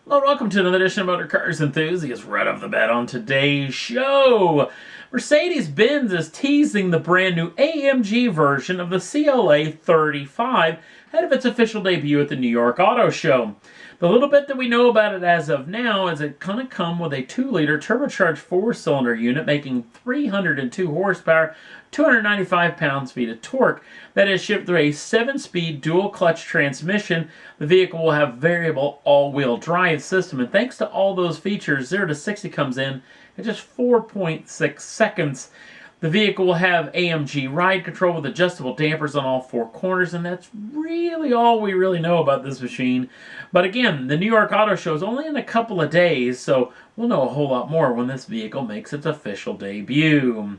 Hello, welcome to another edition of Motor Cars Enthusiasts. Right off the bat on today's show, Mercedes-Benz is teasing the brand new AMG version of the CLA 35 ahead of its official debut at the New York Auto Show. The little bit that we know about it as of now is it's going to come with a 2-liter turbocharged 4-cylinder unit making 302 horsepower, 295 pounds-feet of torque. That is shipped through a 7-speed dual-clutch transmission. The vehicle will have variable all-wheel drive system, and thanks to all those features, 0 to 60 comes in just 4.6 seconds. The vehicle will have AMG ride control with adjustable dampers on all 4 corners, and that's really all we really know about this machine. But again, the New York Auto Show is only in a couple of days, so we'll know a whole lot more when this vehicle makes its official debut.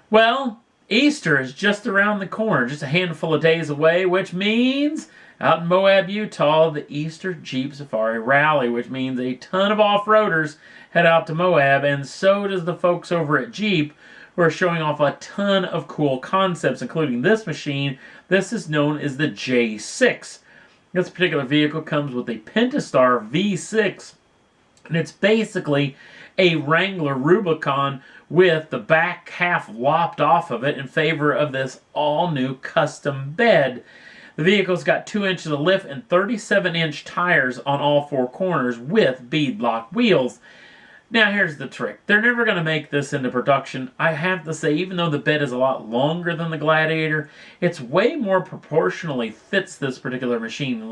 Well, Easter is just around the corner, just a handful of days away, which means out in Moab, Utah, the Easter Jeep Safari Rally, which means a ton of off-roaders head out to Moab, and so does the folks over at Jeep, who are showing off a ton of cool concepts, including this machine. This is known as the J6. This particular vehicle comes with a Pentastar V6, and it's basically a Wrangler Rubicon with the back half lopped off of it in favor of this all-new custom bed. The vehicle's got 2 inches of lift and 37-inch tires on all 4 corners with beadlock wheels. Now here's the trick. They're never going to make this into production. I have to say, even though the bed is a lot longer than the Gladiator, it's way more proportionally fits this particular machine.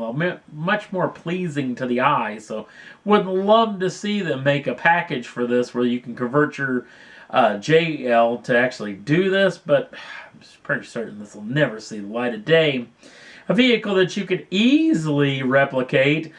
Much more pleasing to the eye. So would love to see them make a package for this where you can convert your JL to actually do this, but I'm pretty certain this will never see the light of day. A vehicle that you could easily replicate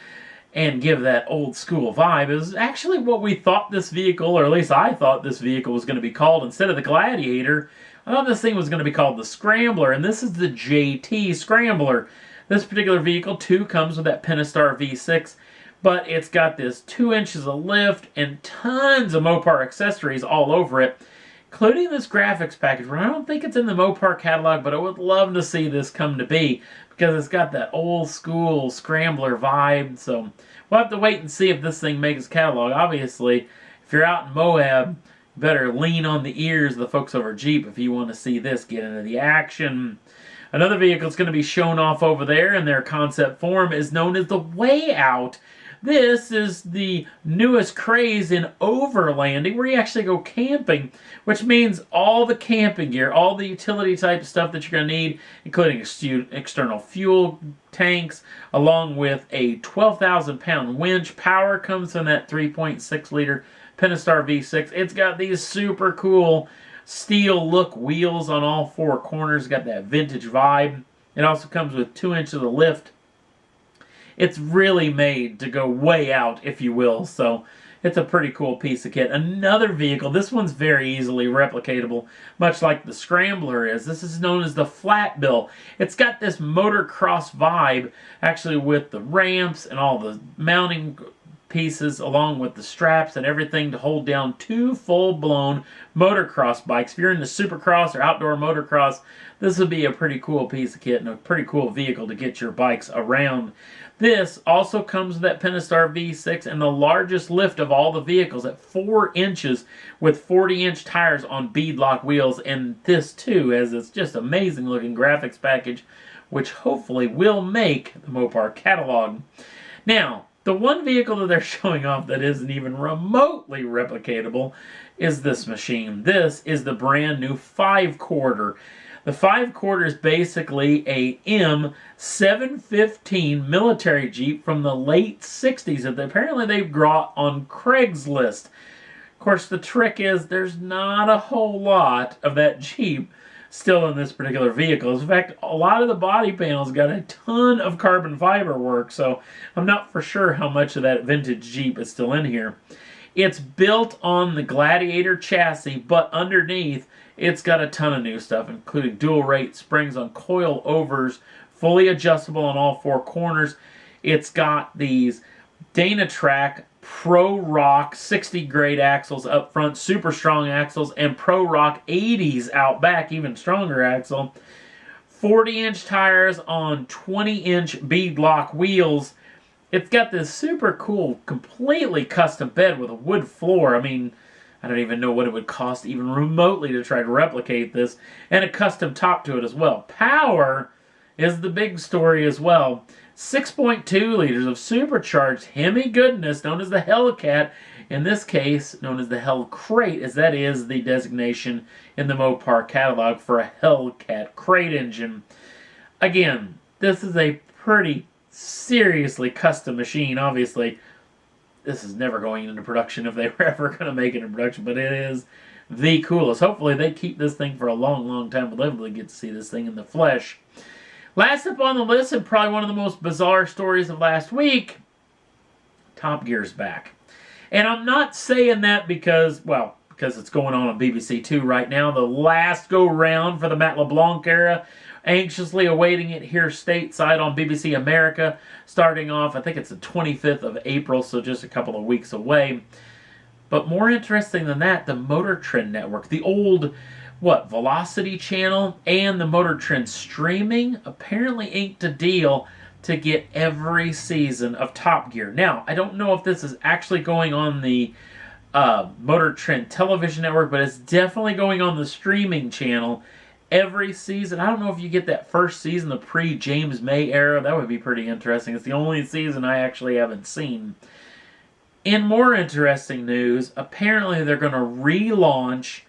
and give that old school vibe is actually what we thought this vehicle, or at least I thought this vehicle was going to be called. Instead of the Gladiator, I thought this thing was going to be called the Scrambler, and this is the GT Scrambler. This particular vehicle too comes with that Pentastar V6, but it's got this 2 inches of lift and tons of Mopar accessories all over it, including this graphics package. I don't think it's in the Mopar catalog, but I would love to see this come to be, because it's got that old school Scrambler vibe. So we'll have to wait and see if this thing makes catalog. Obviously, if you're out in Moab, you better lean on the ears of the folks over Jeep if you want to see this get into the action. Another vehicle that's going to be shown off over there in their concept form is known as the Way Out. This is the newest craze in overlanding, where you actually go camping, which means all the camping gear, all the utility type stuff that you're going to need, including external fuel tanks, along with a 12,000-pound winch. Power comes from that 3.6-liter Pentastar V6. It's got these super cool steel look wheels on all 4 corners. Got that vintage vibe. It also comes with 2 inches of lift. It's really made to go way out, if you will, so it's a pretty cool piece of kit. Another vehicle, this one's very easily replicatable, much like the Scrambler is. This is known as the Flat Bill. It's got this motocross vibe, actually, with the ramps and all the mounting pieces, along with the straps and everything to hold down 2 full-blown motocross bikes. If you're into supercross or outdoor motocross, this would be a pretty cool piece of kit and a pretty cool vehicle to get your bikes around. This also comes with that Pentastar V6 and the largest lift of all the vehicles at 4 inches with 40-inch tires on beadlock wheels. And this too has this just amazing looking graphics package, which hopefully will make the Mopar catalog. Now, the one vehicle that they're showing off that isn't even remotely replicatable is this machine. This is the brand new 5-quarter. The 5-quarter is basically a M715 military Jeep from the late 60s that apparently they brought on Craigslist. Of course, the trick is there's not a whole lot of that Jeep still in this particular vehicle. In fact, a lot of the body panels got a ton of carbon fiber work, so I'm not for sure how much of that vintage Jeep is still in here. It's built on the Gladiator chassis, but underneath it's got a ton of new stuff, including dual rate springs on coil overs, fully adjustable on all 4 corners. It's got these Dynatrac Pro Rock 60 grade axles up front, super strong axles, and Pro Rock 80s out back, even stronger axle. 40-inch tires on 20-inch beadlock wheels. It's got this super cool, completely custom bed with a wood floor. I mean, I don't even know what it would cost even remotely to try to replicate this. And a custom top to it as well. Power is the big story as well. 6.2 liters of supercharged Hemi goodness, known as the Hellcat. In this case, known as the Hellcrate, as that is the designation in the Mopar catalog for a Hellcat crate engine. Again, this is a pretty seriously custom machine. Obviously, this is never going into production if they were ever going to make it in production, but it is the coolest. Hopefully, they keep this thing for a long, long time. We'll definitely get to see this thing in the flesh. Last up on the list, and probably one of the most bizarre stories of last week, Top Gear's back. And I'm not saying that because, well, because it's going on BBC Two right now. The last go-round for the Matt LeBlanc era. Anxiously awaiting it here stateside on BBC America. Starting off, I think it's the 25th of April, so just a couple of weeks away. But more interesting than that, the Motor Trend Network, the old, Velocity channel and the Motor Trend streaming apparently inked a deal to get every season of Top Gear. Now, I don't know if this is actually going on the Motor Trend television network, but it's definitely going on the streaming channel every season. I don't know if you get that first season, the pre-James May era. That would be pretty interesting. It's the only season I actually haven't seen. In more interesting news, apparently they're going to relaunch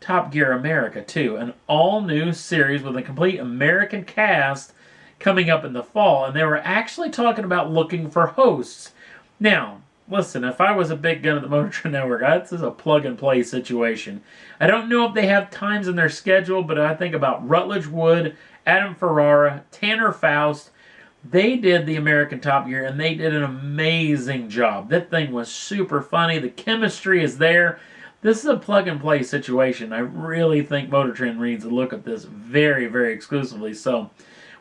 Top Gear America too, an all-new series with a complete American cast coming up in the fall, and they were actually talking about looking for hosts. Now, listen, if I was a big gun at the Motor Trend Network, this is a plug-and-play situation. I don't know if they have times in their schedule, but I think about Rutledge Wood, Adam Ferrara, Tanner Faust. They did the American Top Gear, and they did an amazing job. That thing was super funny. The chemistry is there. This is a plug-and-play situation. I really think Motor Trend needs to look at this very, very exclusively. So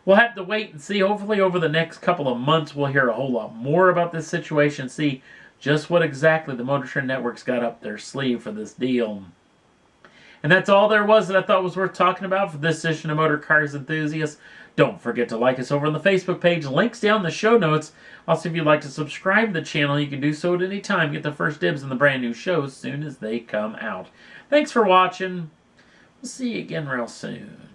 we'll have to wait and see. Hopefully over the next couple of months we'll hear a whole lot more about this situation, see just what exactly the Motor Trend Network's got up their sleeve for this deal. And that's all there was that I thought was worth talking about for this edition of Motor Cars Enthusiasts. Don't forget to like us over on the Facebook page. Links down in the show notes. Also, if you'd like to subscribe to the channel, you can do so at any time. Get the first dibs on the brand new shows as soon as they come out. Thanks for watching. We'll see you again real soon.